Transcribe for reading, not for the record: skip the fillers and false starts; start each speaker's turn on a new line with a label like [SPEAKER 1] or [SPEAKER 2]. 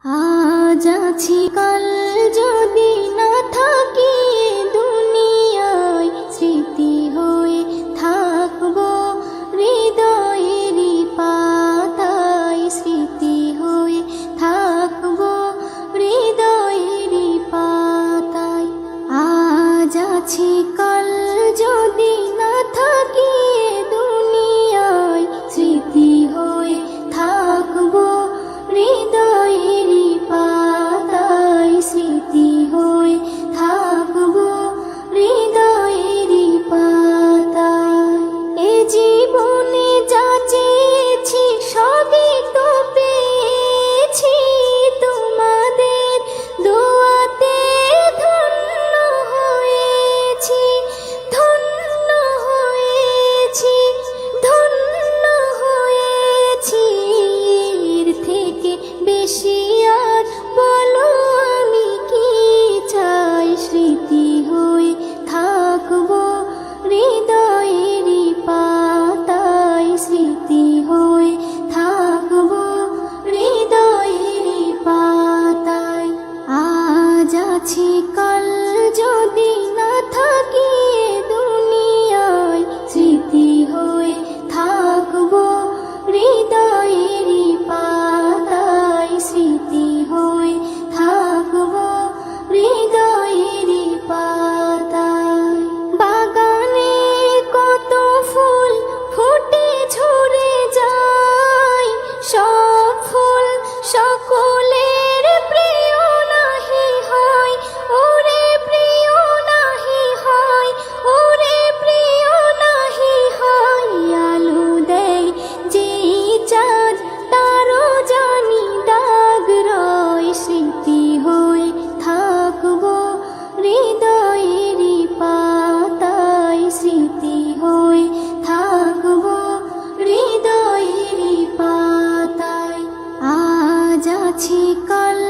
[SPEAKER 1] আজ আছি কাল যদি না থাকি দুনিয়ায়, স্মৃতি হয়ে থাকবো হৃদয়েরই পাতায়, স্মৃতি হয়ে থাকবো হৃদয়েরই পাতায়। আজ আছি কাল যদি না থাকি দুনিয়ায়, স্মৃতি হয়ে থাকবো হৃদয়েরই পাতায়, স্মৃতি হয়ে থাকবো হৃদয়েরই পাতায়। এ জীবনে যা চেয়েছি সবই তো পেয়েছি, তোমাদের দোয়াতে ধন্য হয়েছি, ধন্য হয়েছি, ধন্য হয়েছি। এর থেকে বেশি আর বলো আমি কি চাই, স্মৃতি হয়ে থাকবো হৃদয়েরই পাতায়, স্মৃতি হয়ে থাকবো হৃদয়েরই পাতায়। আজ আছি কাল যদি না থাকি দুনিয়ায়, স্মৃতি হয়ে থাকবো হৃদয়েরই পাতায়, স্মৃতি হয়ে থাকবো হৃদয়েরই পাতায়। বাগানে কত ফুল ফুটে ঝরে যায়, সব ফুল সকলের প্রিয় নাহি হয়, ওরে প্রিয় নাহি হয়, ওরে প্রিয় নাহি হয়। আলো দেয় যে চাঁদ তারও জানি দাগ রয়, স্মৃতি হয়ে থাকবো হৃদয়েরই পাতায়, স্মৃতি হয়ে থাকবো হৃদয়েরই পাতায়। আজ আছি কাল